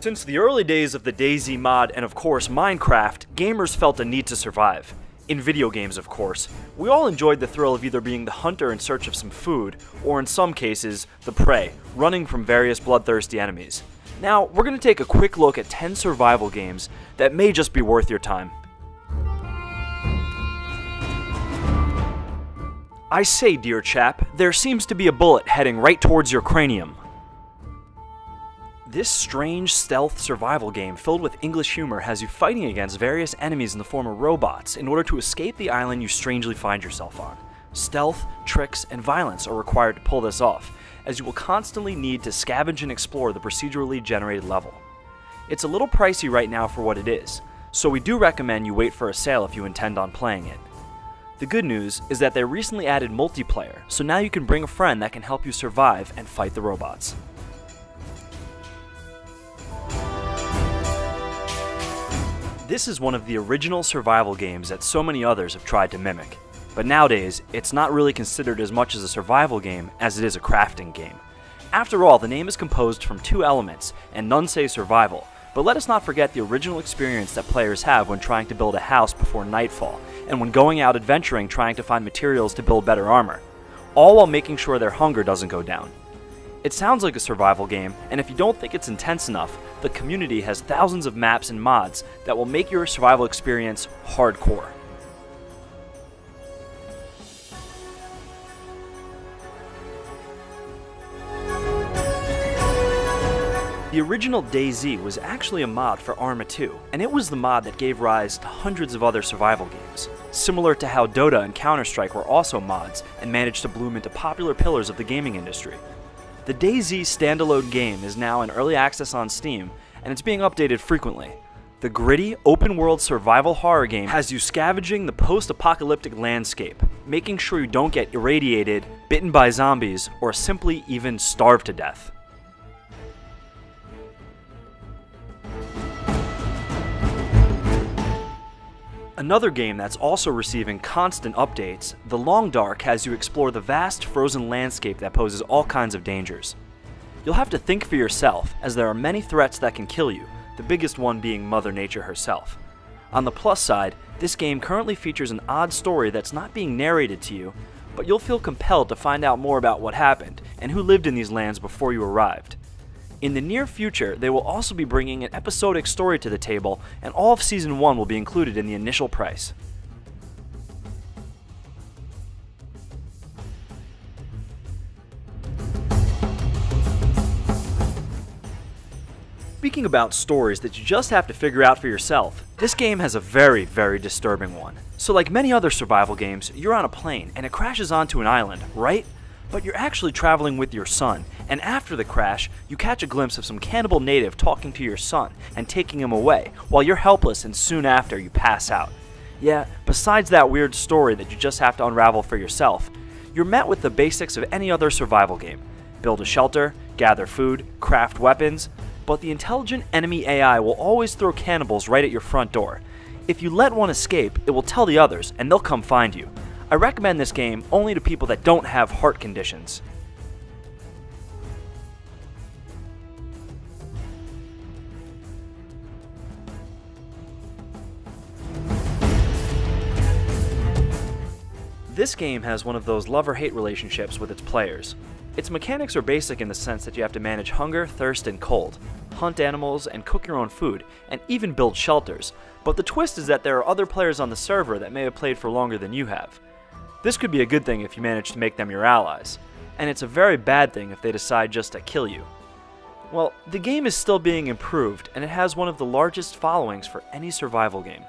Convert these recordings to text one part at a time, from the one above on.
Since the early days of the DayZ mod and of course Minecraft, gamers felt a need to survive. In video games, of course. We all enjoyed the thrill of either being the hunter in search of some food, or in some cases, the prey, running from various bloodthirsty enemies. Now, we're going to take a quick look at 10 survival games that may just be worth your time. I say, dear chap, there seems to be a bullet heading right towards your cranium. This strange stealth survival game filled with English humor has you fighting against various enemies in the form of robots in order to escape the island you strangely find yourself on. Stealth, tricks, and violence are required to pull this off, as you will constantly need to scavenge and explore the procedurally generated level. It's a little pricey right now for what it is, so we do recommend you wait for a sale if you intend on playing it. The good news is that they recently added multiplayer, so now you can bring a friend that can help you survive and fight the robots. This is one of the original survival games that so many others have tried to mimic, but nowadays it's not really considered as much as a survival game as it is a crafting game. After all, the name is composed from two elements, and none say survival, but let us not forget the original experience that players have when trying to build a house before nightfall, and when going out adventuring trying to find materials to build better armor, all while making sure their hunger doesn't go down. It sounds like a survival game, and if you don't think it's intense enough, the community has thousands of maps and mods that will make your survival experience hardcore. The original DayZ was actually a mod for Arma 2, and it was the mod that gave rise to hundreds of other survival games, similar to how Dota and Counter-Strike were also mods and managed to bloom into popular pillars of the gaming industry. The DayZ standalone game is now in early access on Steam, and it's being updated frequently. The gritty, open-world survival horror game has you scavenging the post-apocalyptic landscape, making sure you don't get irradiated, bitten by zombies, or simply even starve to death. Another game that's also receiving constant updates, The Long Dark has you explore the vast frozen landscape that poses all kinds of dangers. You'll have to think for yourself, as there are many threats that can kill you, the biggest one being Mother Nature herself. On the plus side, this game currently features an odd story that's not being narrated to you, but you'll feel compelled to find out more about what happened and who lived in these lands before you arrived. In the near future, they will also be bringing an episodic story to the table, and all of Season 1 will be included in the initial price. Speaking about stories that you just have to figure out for yourself, this game has a very, very disturbing one. So like many other survival games, you're on a plane and it crashes onto an island, right? But you're actually traveling with your son, and after the crash, you catch a glimpse of some cannibal native talking to your son and taking him away, while you're helpless and soon after you pass out. Yeah, besides that weird story that you just have to unravel for yourself, you're met with the basics of any other survival game. Build a shelter, gather food, craft weapons, but the intelligent enemy AI will always throw cannibals right at your front door. If you let one escape, it will tell the others, and they'll come find you. I recommend this game only to people that don't have heart conditions. This game has one of those love-or-hate relationships with its players. Its mechanics are basic in the sense that you have to manage hunger, thirst, and cold, hunt animals, and cook your own food, and even build shelters, but the twist is that there are other players on the server that may have played for longer than you have. This could be a good thing if you manage to make them your allies, and it's a very bad thing if they decide just to kill you. Well, the game is still being improved, and it has one of the largest followings for any survival game.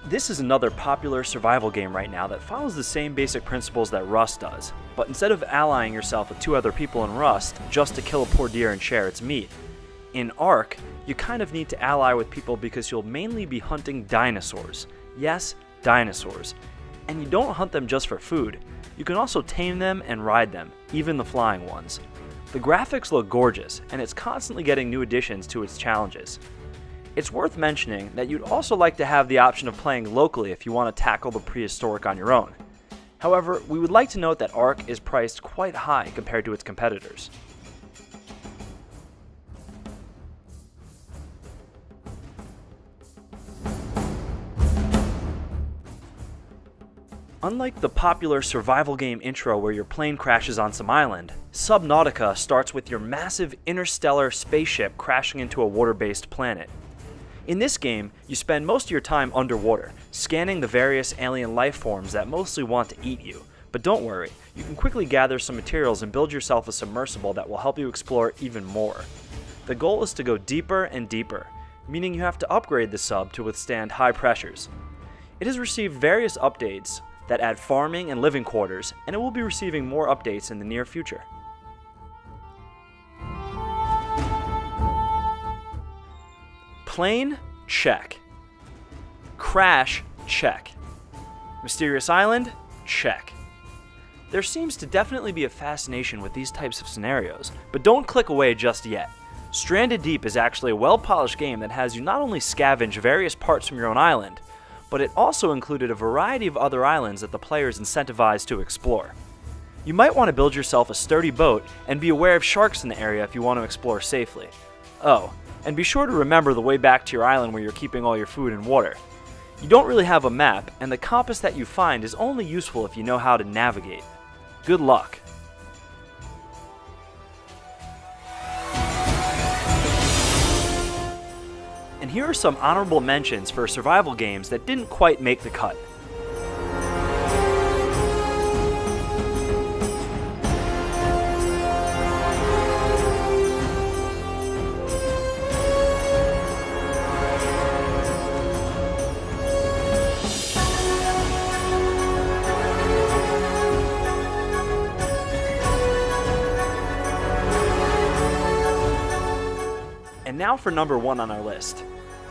This is another popular survival game right now that follows the same basic principles that Rust does, but instead of allying yourself with two other people in Rust just to kill a poor deer and share its meat, in Ark, you kind of need to ally with people because you'll mainly be hunting dinosaurs. Yes, dinosaurs. And you don't hunt them just for food. You can also tame them and ride them, even the flying ones. The graphics look gorgeous, and it's constantly getting new additions to its challenges. It's worth mentioning that you'd also like to have the option of playing locally if you want to tackle the prehistoric on your own. However, we would like to note that Ark is priced quite high compared to its competitors. Unlike the popular survival game intro where your plane crashes on some island, Subnautica starts with your massive interstellar spaceship crashing into a water-based planet. In this game, you spend most of your time underwater, scanning the various alien life forms that mostly want to eat you. But don't worry, you can quickly gather some materials and build yourself a submersible that will help you explore even more. The goal is to go deeper and deeper, meaning you have to upgrade the sub to withstand high pressures. It has received various updates that add farming and living quarters, and it will be receiving more updates in the near future. Plane? Check. Crash? Check. Mysterious island? Check. There seems to definitely be a fascination with these types of scenarios, but don't click away just yet. Stranded Deep is actually a well-polished game that has you not only scavenge various parts from your own island, but it also included a variety of other islands that the player is incentivized to explore. You might want to build yourself a sturdy boat and be aware of sharks in the area if you want to explore safely. Oh, and be sure to remember the way back to your island where you're keeping all your food and water. You don't really have a map, and the compass that you find is only useful if you know how to navigate. Good luck. And here are some honorable mentions for survival games that didn't quite make the cut. And now for number 1 on our list.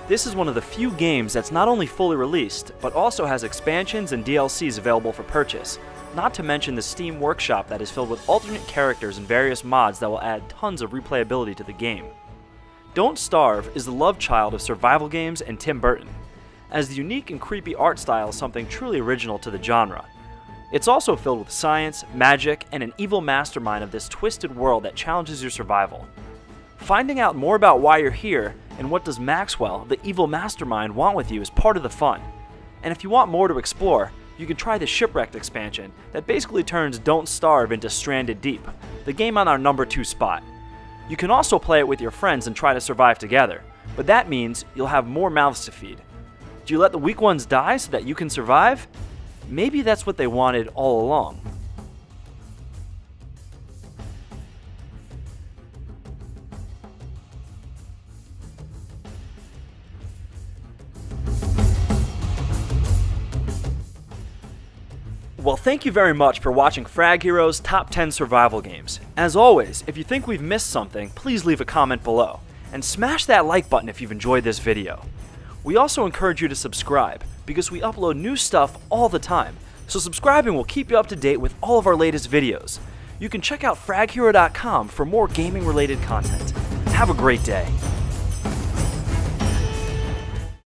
This is one of the few games that's not only fully released, but also has expansions and DLCs available for purchase, not to mention the Steam Workshop that is filled with alternate characters and various mods that will add tons of replayability to the game. Don't Starve is the love child of survival games and Tim Burton, as the unique and creepy art style is something truly original to the genre. It's also filled with science, magic, and an evil mastermind of this twisted world that challenges your survival. Finding out more about why you're here and what does Maxwell, the evil mastermind, want with you is part of the fun. And if you want more to explore, you can try the Shipwrecked expansion that basically turns Don't Starve into Stranded Deep, the game on our number 2 spot. You can also play it with your friends and try to survive together, but that means you'll have more mouths to feed. Do you let the weak ones die so that you can survive? Maybe that's what they wanted all along. Well, thank you very much for watching Frag Heroes Top 10 Survival Games. As always, if you think we've missed something, please leave a comment below. And smash that like button if you've enjoyed this video. We also encourage you to subscribe, because we upload new stuff all the time, so subscribing will keep you up to date with all of our latest videos. You can check out fraghero.com for more gaming-related content. Have a great day.